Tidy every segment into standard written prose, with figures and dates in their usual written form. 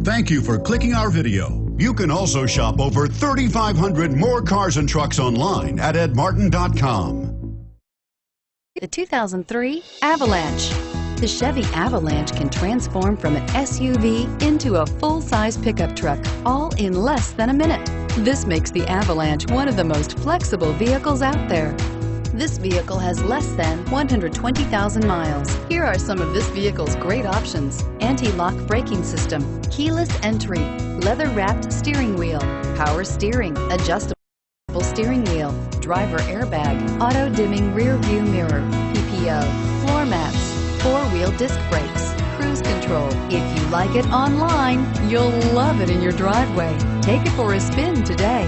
Thank you for clicking our video. You can also shop over 3,500 more cars and trucks online at edmartin.com. The 2003 Avalanche. The Chevy Avalanche can transform from an SUV into a full-size pickup truck, all in less than a minute. This makes the Avalanche one of the most flexible vehicles out there. This vehicle has less than 120,000 miles. Here are some of this vehicle's great options: anti-lock braking system, keyless entry, leather-wrapped steering wheel, power steering, adjustable steering wheel, driver airbag, auto-dimming rear view mirror, PPO, floor mats, four-wheel disc brakes, cruise control. If you like it online, you'll love it in your driveway. Take it for a spin today.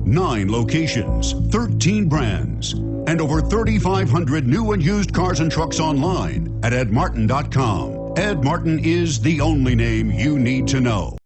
Nine locations, 13 brands, and over 3,500 new and used cars and trucks online at edmartin.com. Ed Martin is the only name you need to know.